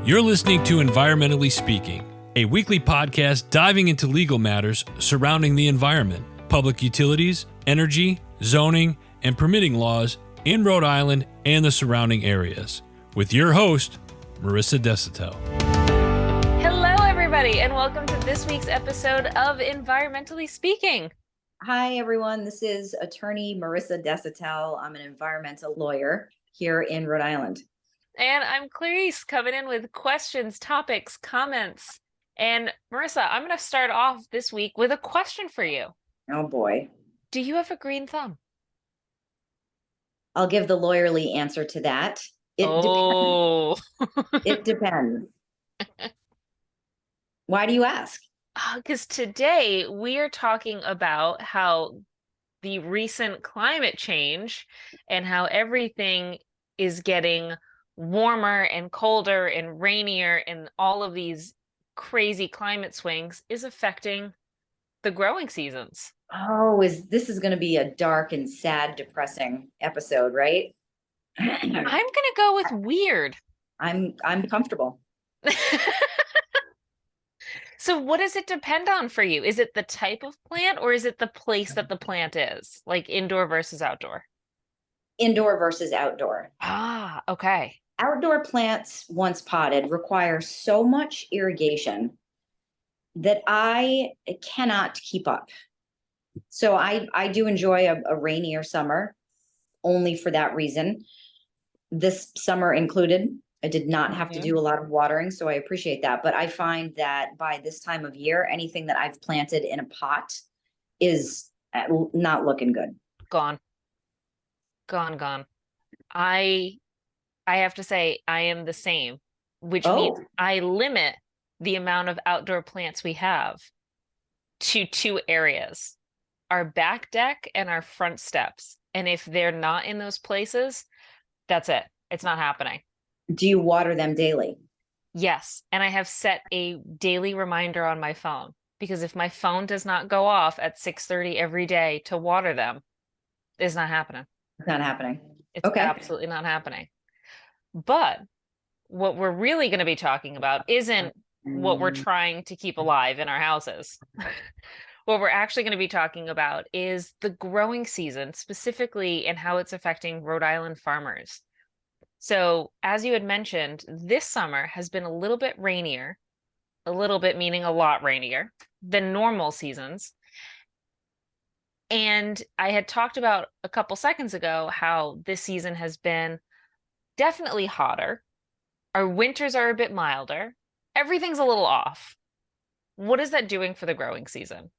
You're listening to Environmentally Speaking, a weekly podcast diving into legal matters surrounding the environment, public utilities, energy, zoning, and permitting laws in Rhode Island and the surrounding areas. With your host, Marisa Desautel. Hello, everybody, and welcome to this week's episode of Environmentally Speaking. Hi, everyone. This is attorney Marisa Desautel. I'm an environmental lawyer here in Rhode Island. And I'm Clarice, coming in with questions, topics, comments. And Marisa, I'm going to start off this week with a question for you. Oh, boy. Do you have a green thumb? I'll give the lawyerly answer to that. Depends. It depends. Why do you ask? Because today we are talking about how the recent climate change and how everything is getting warmer and colder and rainier and all of these crazy climate swings is affecting the growing seasons. Oh, this is going to be a dark and sad, depressing episode, right? I'm going to go with weird. I'm comfortable. So what does it depend on for you? Is it the type of plant or is it the place that the plant is? Like indoor versus outdoor? Indoor versus outdoor. Okay. Outdoor plants, once potted, require so much irrigation that I cannot keep up. So I do enjoy a rainier summer only for that reason. This summer included. I did not have to do a lot of watering, so I appreciate that. But I find that by this time of year, anything that I've planted in a pot is not looking good. Gone. I have to say I am the same, which means I limit the amount of outdoor plants we have to two areas, our back deck and our front steps. And if they're not in those places, that's it. It's not happening. Do you water them daily? Yes. And I have set a daily reminder on my phone because if my phone does not go off at 6:30 every day to water them, it's not happening. It's not happening. It's absolutely not happening. But what we're really going to be talking about isn't what we're trying to keep alive in our houses. What we're actually going to be talking about is the growing season, specifically and how it's affecting Rhode Island farmers. So as you had mentioned, this summer has been a little bit rainier, a little bit meaning a lot rainier than normal seasons. And I had talked about a couple seconds ago how this season has been definitely hotter. Our winters are a bit milder. Everything's a little off. What is that doing for the growing season?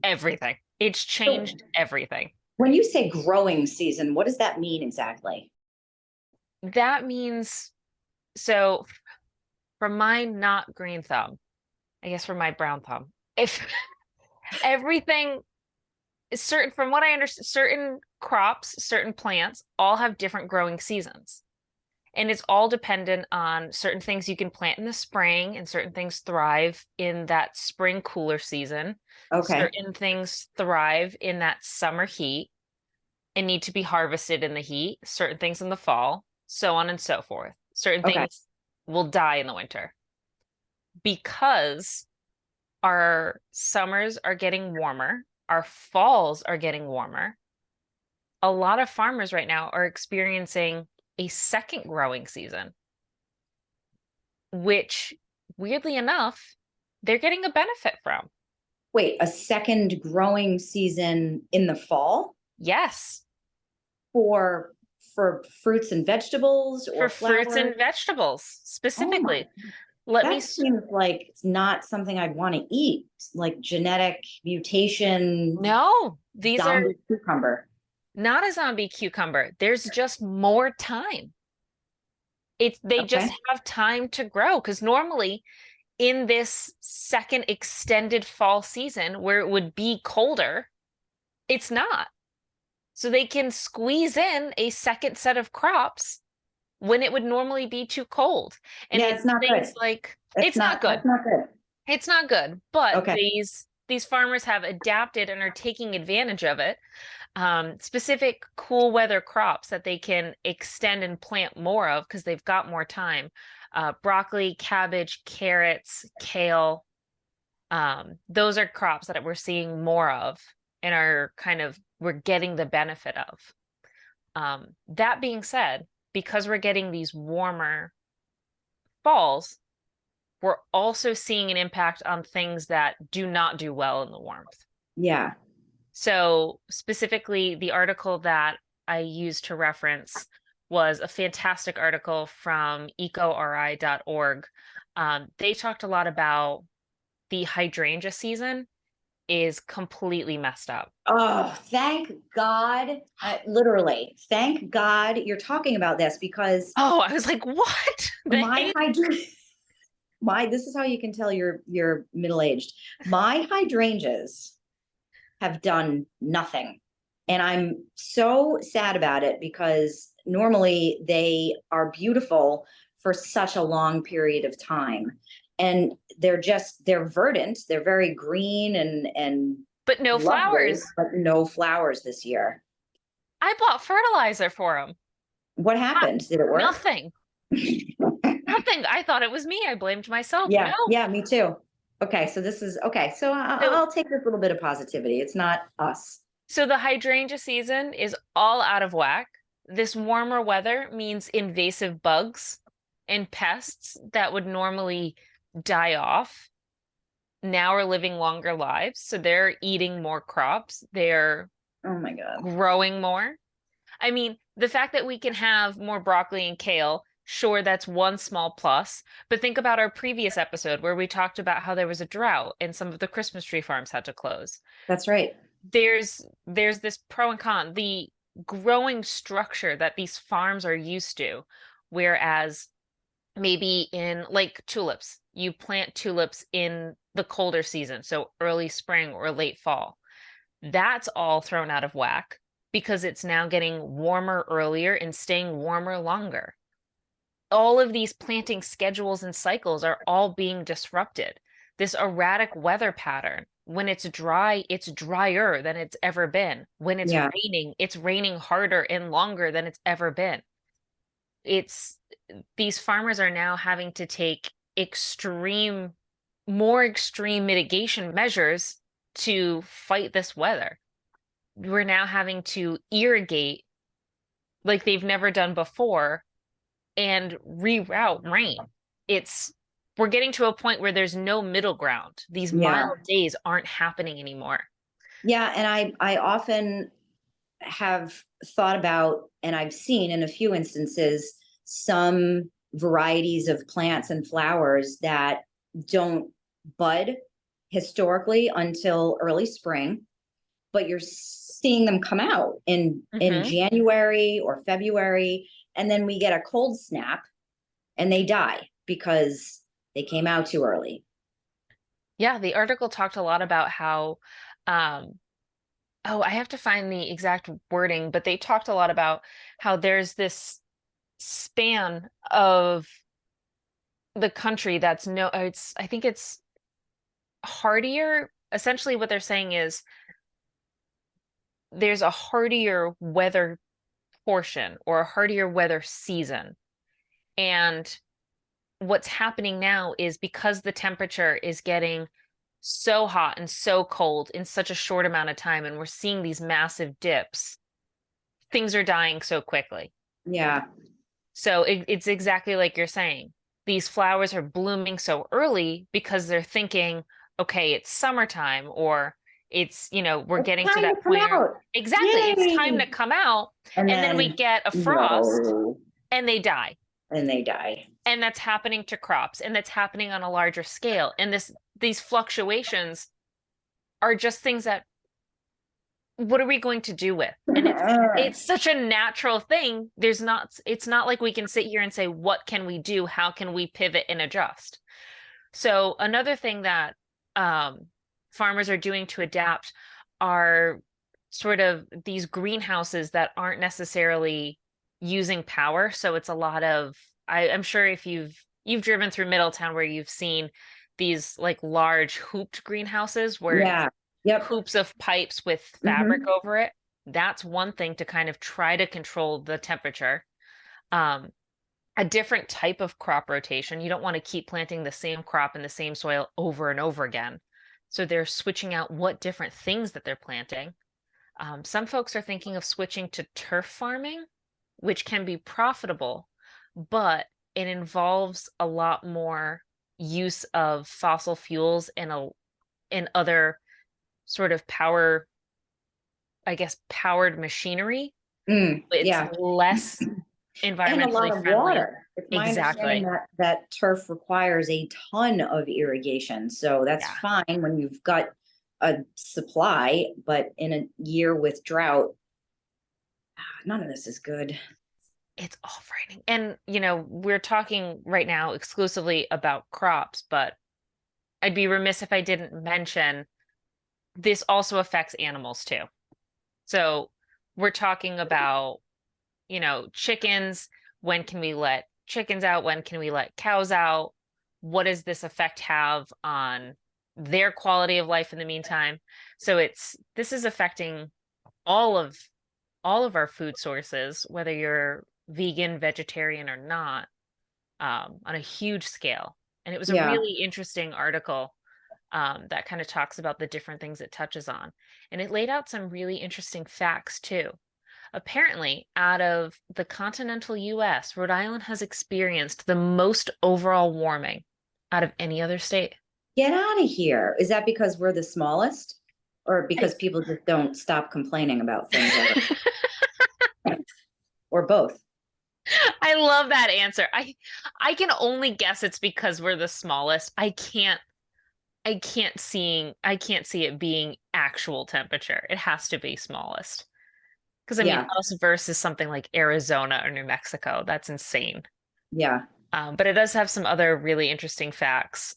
Everything. It's changed everything. When you say growing season, what does that mean exactly? That means, so for my not green thumb, I guess for my brown thumb, if everything is certain, from what I understand, certain crops, certain plants all have different growing seasons. And it's all dependent on certain things you can plant in the spring and certain things thrive in that spring cooler season. Okay. Certain things thrive in that summer heat and need to be harvested in the heat. Certain things in the fall, so on and so forth. Certain things will die in the winter. Because our summers are getting warmer, our falls are getting warmer, a lot of farmers right now are experiencing a second growing season, which weirdly enough, they're getting a benefit from. Wait, a second growing season in the fall? Yes. For fruits and vegetables or fruits and vegetables specifically. That seems like it's not something I'd want to eat, like genetic mutation. No, these are cucumber. Not a zombie cucumber. There's just more time. They just have time to grow because normally in this second extended fall season where it would be colder, it's not. So they can squeeze in a second set of crops when it would normally be too cold. And it's not good. It's not good. It's not good. It's not good. But these farmers have adapted and are taking advantage of it. Specific cool weather crops that they can extend and plant more of because they've got more time. broccoli, cabbage, carrots, kale. Those are crops that we're seeing more of and we're getting the benefit of. That being said, because we're getting these warmer falls, we're also seeing an impact on things that do not do well in the warmth. Yeah. So specifically, the article that I used to reference was a fantastic article from ecoRI.org. They talked a lot about the hydrangea season is completely messed up. Oh, thank God. Literally, thank God you're talking about this, because Oh, I was like, what? my this is how you can tell you're middle-aged. My hydrangeas have done nothing. And I'm so sad about it, because normally they are beautiful for such a long period of time. And they're verdant. They're very green and But no lovely, flowers. but no flowers this year. I bought fertilizer for them. What happened? Did it work? Nothing. Nothing. I thought it was me. I blamed myself. Yeah, No. yeah, me too. Okay, so this is okay. So I'll take this little bit of positivity. It's not us. So the hydrangea season is all out of whack. This warmer weather means invasive bugs and pests that would normally die off now are living longer lives. So they're eating more crops. They're Oh my God. growing more. I mean, the fact that we can have more broccoli and kale, sure, that's one small plus. But think about our previous episode where we talked about how there was a drought and some of the Christmas tree farms had to close. That's right. There's this pro and con. The growing structure that these farms are used to, whereas maybe in like tulips, you plant tulips in the colder season, so early spring or late fall. That's all thrown out of whack because it's now getting warmer earlier and staying warmer longer. All of these planting schedules and cycles are all being disrupted. This erratic weather pattern, when it's dry, it's drier than it's ever been. When it's raining harder and longer than it's ever been. These farmers are now having to take more extreme mitigation measures to fight this weather. We're now having to irrigate like they've never done before and reroute rain. We're getting to a point where there's no middle ground. These mild days aren't happening anymore. Yeah, and I often have thought about, and I've seen in a few instances, some varieties of plants and flowers that don't bud historically until early spring, but you're seeing them come out in January or February, and then we get a cold snap and they die because they came out too early. Yeah, the article talked a lot about how I have to find the exact wording, but they talked a lot about how there's this span of the country that's I think it's hardier. Essentially what they're saying is there's a hardier weather portion or a hardier weather season. And what's happening now is because the temperature is getting so hot and so cold in such a short amount of time, and we're seeing these massive dips, things are dying so quickly. Yeah. So it's exactly like you're saying. These flowers are blooming so early because they're thinking, okay, it's summertime, or it's, we're getting to that point. Exactly. Yay! It's time to come out. And then we get a frost and they die. And that's happening to crops, and that's happening on a larger scale. And these fluctuations are just things that, what are we going to do with? And it's such a natural thing. It's not like we can sit here and say, what can we do? How can we pivot and adjust? So another thing that farmers are doing to adapt are sort of these greenhouses that aren't necessarily using power. So it's a lot of, I'm sure if you've driven through Middletown where you've seen these like large hooped greenhouses where hoops of pipes with fabric over it. That's one thing to kind of try to control the temperature. a different type of crop rotation. You don't want to keep planting the same crop in the same soil over and over again. So they're switching out what different things that they're planting. Some folks are thinking of switching to turf farming, which can be profitable, but it involves a lot more use of fossil fuels and other sort of powered machinery. It's Yeah. less And a lot environmentally of friendly. water. It's my understanding Exactly. that turf requires a ton of irrigation. So that's Yeah. fine when you've got a supply, but in a year with drought, none of this is good. It's all frightening. And, we're talking right now exclusively about crops, but I'd be remiss if I didn't mention this also affects animals too. So we're talking about, chickens. When can we let chickens out? When can we let cows out? What does this effect have on their quality of life in the meantime? So this is affecting all of our food sources, whether you're vegan, vegetarian, or not, on a huge scale. And it was a Yeah. really interesting article that kind of talks about the different things it touches on. And it laid out some really interesting facts too. Apparently, out of the continental US, Rhode Island has experienced the most overall warming out of any other state. Get out of here. Is that because we're the smallest? Or I, because people just don't stop complaining about things ever? Or both? I love that answer. I can only guess it's because we're the smallest. I can't see it being actual temperature. It has to be smallest. Because I mean, Yeah. us versus something like Arizona or New Mexico, that's insane. Yeah. But it does have some other really interesting facts,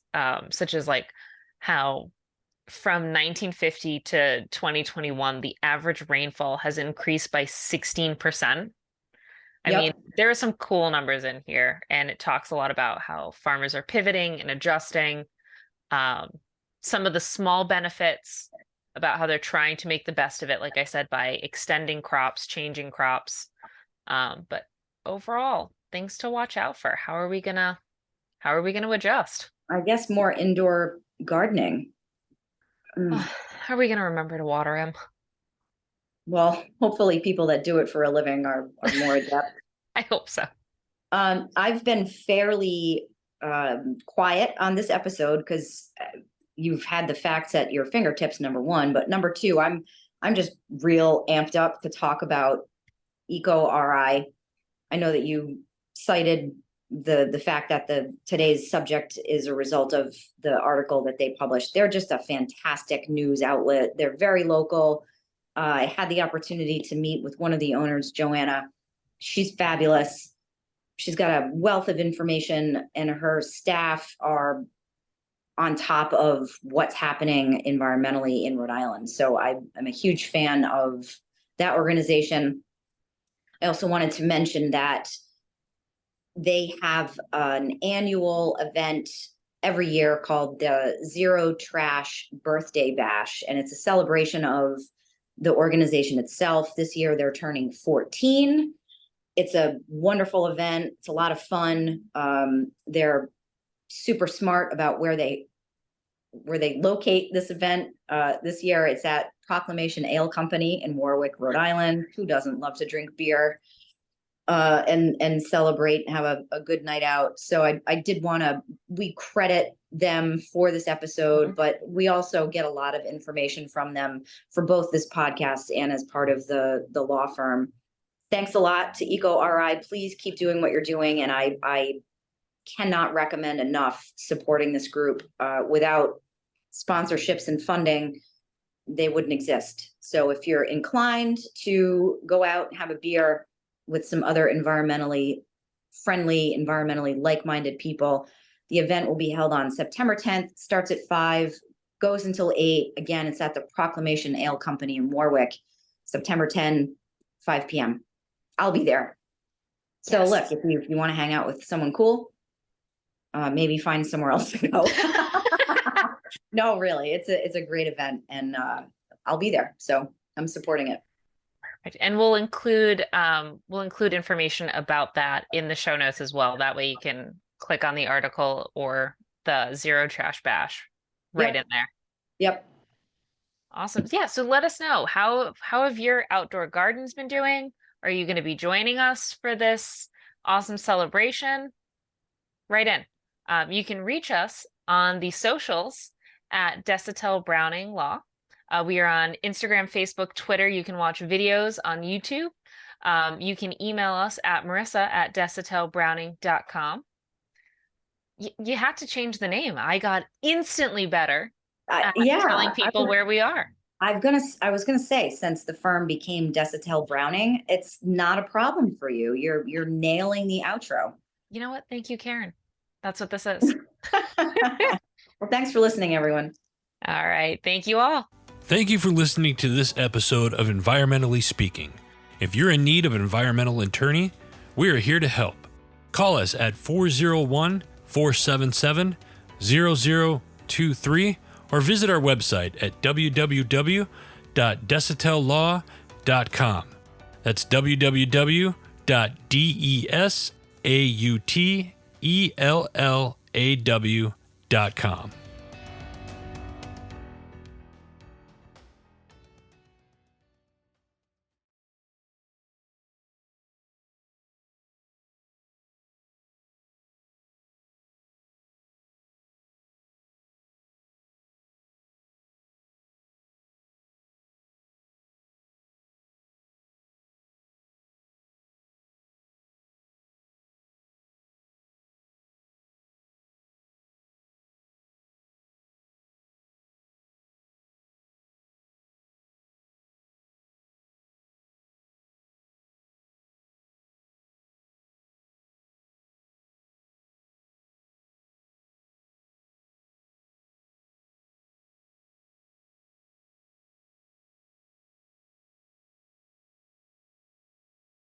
such as like how from 1950 to 2021, the average rainfall has increased by 16%. I mean, Yep. there are some cool numbers in here, and it talks a lot about how farmers are pivoting and adjusting. Um, some of the small benefits about how they're trying to make the best of it, like I said, by extending crops, changing crops. But overall, things to watch out for. How are we gonna adjust? I guess more indoor gardening. Mm. How are we gonna remember to water him? Well, hopefully people that do it for a living are more adept. I hope so. I've been fairly quiet on this episode because you've had the facts at your fingertips, number one. But number two, I'm just real amped up to talk about ecoRI. I know that you cited the fact that today's subject is a result of the article that they published. They're just a fantastic news outlet. They're very local. I had the opportunity to meet with one of the owners, Joanna. She's fabulous. She's got a wealth of information, and her staff are on top of what's happening environmentally in Rhode Island. So I'm a huge fan of that organization. I also wanted to mention that they have an annual event every year called the Zero Trash Birthday Bash, and it's a celebration of the organization itself. This year they're turning 14. It's a wonderful event. It's a lot of fun. They're super smart about where they locate this event. This year it's at Proclamation Ale Company in Warwick, Rhode Island. Who doesn't love to drink beer and celebrate and have a good night out? So I did want to, we credit them for this episode, but we also get a lot of information from them for both this podcast and as part of the law firm. Thanks a lot to ecoRI. Please keep doing what you're doing. And I cannot recommend enough supporting this group. Without sponsorships and funding, they wouldn't exist. So if you're inclined to go out and have a beer with some other environmentally friendly, environmentally like-minded people, the event will be held on September 10th, starts at 5, goes until 8. Again, it's at the Proclamation Ale Company in Warwick, September 10, 5 p.m. I'll be there. So Yes. look, if you want to hang out with someone cool, maybe find somewhere else to go. No, really, it's a great event, and I'll be there. So I'm supporting it. Right. And we'll include information about that in the show notes as well. That way you can click on the article or the Zero Trash Bash right Yep. in there. Yep. Awesome. Yeah. So let us know, how have your outdoor gardens been doing? Are you going to be joining us for this awesome celebration? Right in. You can reach us on the socials at Desautel Browning Law. We are on Instagram, Facebook, Twitter. You can watch videos on YouTube. You can email us at marissa@desautelbrowning.com. You had to change the name. I got instantly better at telling people where we are. I was gonna say, since the firm became Desautel Browning, it's not a problem for you. You're nailing the outro. You know what? Thank you, Karen. That's what this is. Well, thanks for listening, everyone. All right. Thank you all. Thank you for listening to this episode of Environmentally Speaking. If you're in need of an environmental attorney, we are here to help. Call us at 401-477-0023 or visit our website at www.desautellaw.com. That's www.desautellaw.com.